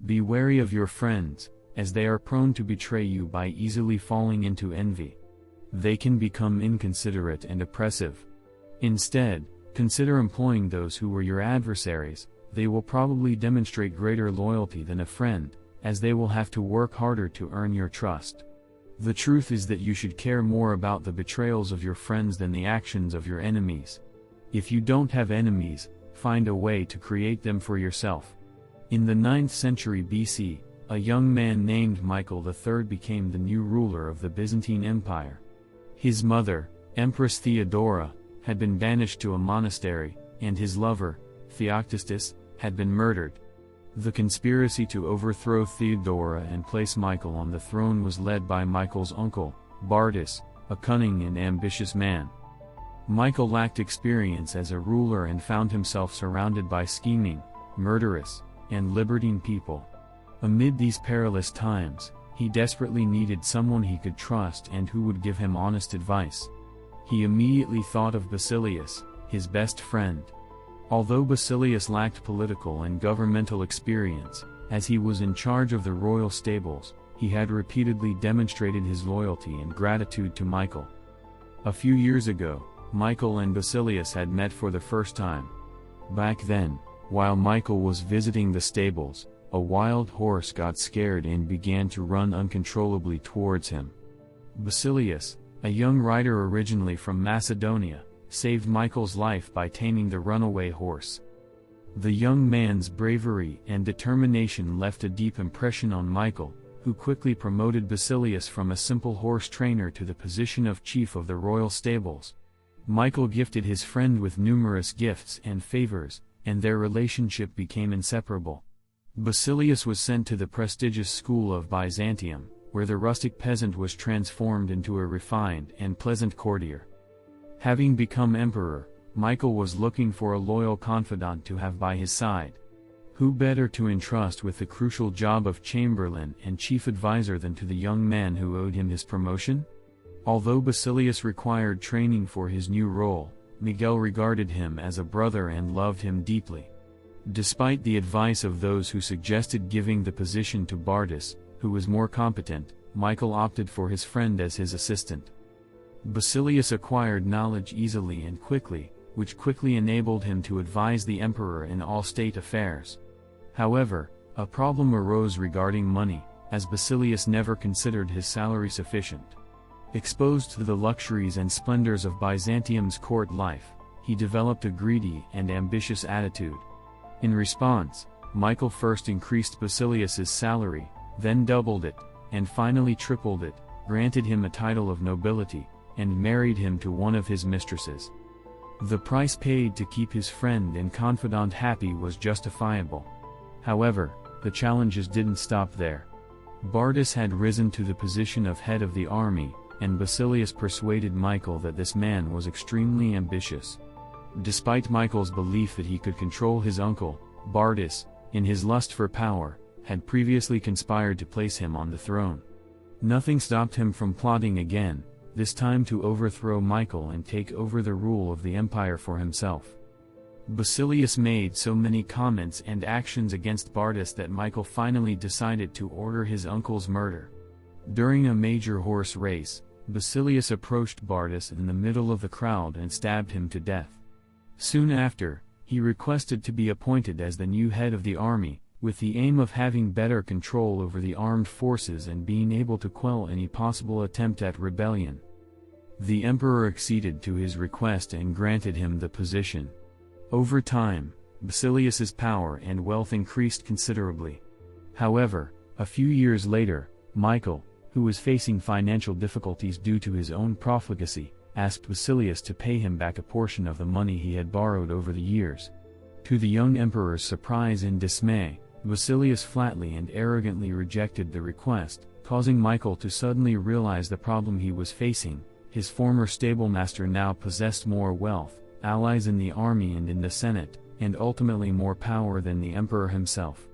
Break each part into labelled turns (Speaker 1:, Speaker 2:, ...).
Speaker 1: Be wary of your friends, as they are prone to betray you by easily falling into envy. They can become inconsiderate and oppressive. Instead, consider employing those who were your adversaries. They will probably demonstrate greater loyalty than a friend, as they will have to work harder to earn your trust. The truth is that you should care more about the betrayals of your friends than the actions of your enemies. If you don't have enemies, find a way to create them for yourself. In the 9th century BC, a young man named Michael III became the new ruler of the Byzantine Empire. His mother, Empress Theodora, had been banished to a monastery, and his lover, Theoctistus, had been murdered. The conspiracy to overthrow Theodora and place Michael on the throne was led by Michael's uncle, Bardas, a cunning and ambitious man. Michael lacked experience as a ruler and found himself surrounded by scheming, murderous, and libertine people. Amid these perilous times, he desperately needed someone he could trust and who would give him honest advice. He immediately thought of Basilius, his best friend. Although Basilius lacked political and governmental experience, as he was in charge of the royal stables, he had repeatedly demonstrated his loyalty and gratitude to Michael. A few years ago, Michael and Basilius had met for the first time. Back then, while Michael was visiting the stables, a wild horse got scared and began to run uncontrollably towards him. Basilius, a young rider originally from Macedonia, saved Michael's life by taming the runaway horse. The young man's bravery and determination left a deep impression on Michael, who quickly promoted Basilius from a simple horse trainer to the position of chief of the royal stables. Michael gifted his friend with numerous gifts and favors, and their relationship became inseparable. Basilius was sent to the prestigious school of Byzantium, where the rustic peasant was transformed into a refined and pleasant courtier. Having become emperor, Michael was looking for a loyal confidant to have by his side. Who better to entrust with the crucial job of chamberlain and chief advisor than to the young man who owed him his promotion? Although Basilius required training for his new role, Miguel regarded him as a brother and loved him deeply. Despite the advice of those who suggested giving the position to Bardas, who was more competent, Michael opted for his friend as his assistant. Basilius acquired knowledge easily and quickly, which quickly enabled him to advise the emperor in all state affairs. However, a problem arose regarding money, as Basilius never considered his salary sufficient. Exposed to the luxuries and splendors of Byzantium's court life, he developed a greedy and ambitious attitude. In response, Michael first increased Basilius's salary, then doubled it, and finally tripled it, granted him a title of nobility, and married him to one of his mistresses. The price paid to keep his friend and confidant happy was justifiable. However, the challenges didn't stop there. Bardas had risen to the position of head of the army, and Basilius persuaded Michael that this man was extremely ambitious. Despite Michael's belief that he could control his uncle, Bardas, in his lust for power, had previously conspired to place him on the throne. Nothing stopped him from plotting again, this time to overthrow Michael and take over the rule of the empire for himself. Basilius made so many comments and actions against Bardas that Michael finally decided to order his uncle's murder. During a major horse race, Basilius approached Bardas in the middle of the crowd and stabbed him to death. Soon after, he requested to be appointed as the new head of the army, with the aim of having better control over the armed forces and being able to quell any possible attempt at rebellion. The emperor acceded to his request and granted him the position. Over time, Basilius's power and wealth increased considerably. However, a few years later, Michael, who was facing financial difficulties due to his own profligacy, asked Basilius to pay him back a portion of the money he had borrowed over the years. To the young emperor's surprise and dismay, Basilius flatly and arrogantly rejected the request, causing Michael to suddenly realize the problem he was facing. His former stablemaster now possessed more wealth, allies in the army and in the Senate, and ultimately more power than the emperor himself.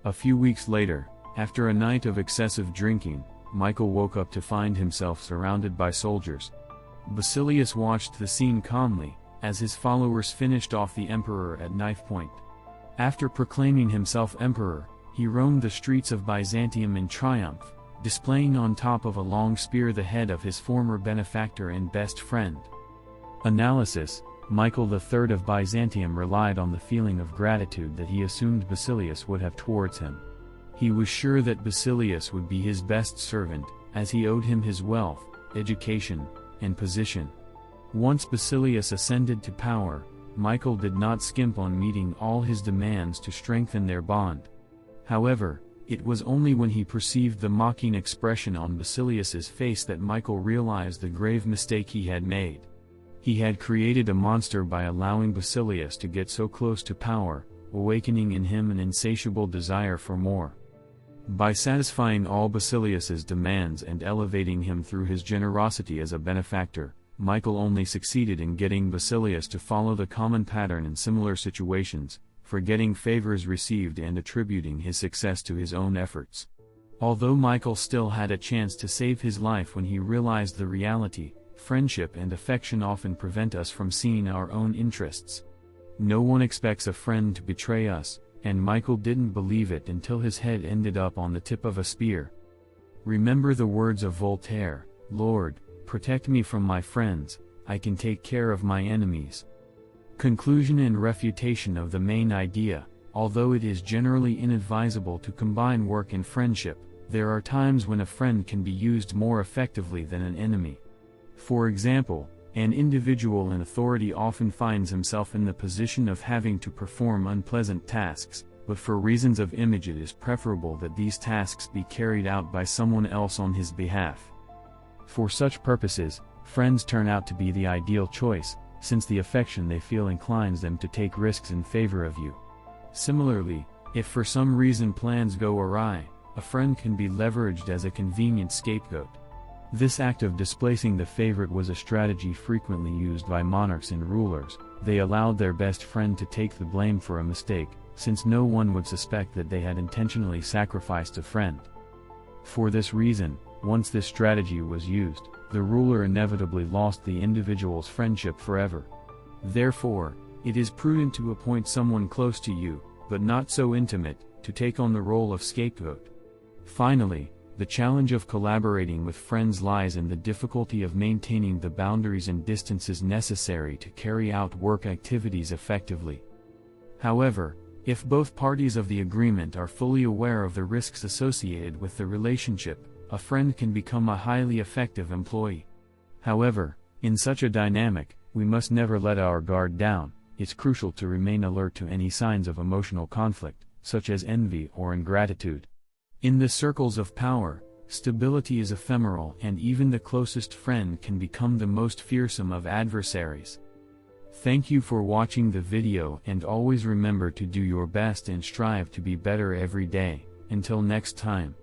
Speaker 1: A few weeks later, after a night of excessive drinking, Michael woke up to find himself surrounded by soldiers. Basilius watched the scene calmly, as his followers finished off the emperor at knife point. After proclaiming himself emperor, he roamed the streets of Byzantium in triumph, displaying on top of a long spear the head of his former benefactor and best friend. Analysis: Michael III of Byzantium relied on the feeling of gratitude that he assumed Basilius would have towards him. He was sure that Basilius would be his best servant, as he owed him his wealth, education, and position. Once Basilius ascended to power, Michael did not skimp on meeting all his demands to strengthen their bond. However, it was only when he perceived the mocking expression on Basilius's face that Michael realized the grave mistake he had made. He had created a monster by allowing Basilius to get so close to power, awakening in him an insatiable desire for more. By satisfying all Basilius's demands and elevating him through his generosity as a benefactor, Michael only succeeded in getting Basilius to follow the common pattern in similar situations, forgetting favors received and attributing his success to his own efforts. Although Michael still had a chance to save his life when he realized the reality, friendship and affection often prevent us from seeing our own interests. No one expects a friend to betray us, and Michael didn't believe it until his head ended up on the tip of a spear. Remember the words of Voltaire: "Lord, protect me from my friends, I can take care of my enemies." Conclusion and refutation of the main idea: although it is generally inadvisable to combine work and friendship, there are times when a friend can be used more effectively than an enemy. For example, an individual in authority often finds himself in the position of having to perform unpleasant tasks, but for reasons of image it is preferable that these tasks be carried out by someone else on his behalf. For such purposes, friends turn out to be the ideal choice, since the affection they feel inclines them to take risks in favor of you. Similarly, if for some reason plans go awry, a friend can be leveraged as a convenient scapegoat. This act of displacing the favorite was a strategy frequently used by monarchs and rulers. They allowed their best friend to take the blame for a mistake, since no one would suspect that they had intentionally sacrificed a friend. For this reason, once this strategy was used, the ruler inevitably lost the individual's friendship forever. Therefore, it is prudent to appoint someone close to you, but not so intimate, to take on the role of scapegoat. Finally, the challenge of collaborating with friends lies in the difficulty of maintaining the boundaries and distances necessary to carry out work activities effectively. However, if both parties of the agreement are fully aware of the risks associated with the relationship, a friend can become a highly effective employee. However, in such a dynamic, we must never let our guard down. It's crucial to remain alert to any signs of emotional conflict, such as envy or ingratitude. In the circles of power, stability is ephemeral, and even the closest friend can become the most fearsome of adversaries. Thank you for watching the video, and always remember to do your best and strive to be better every day. Until next time.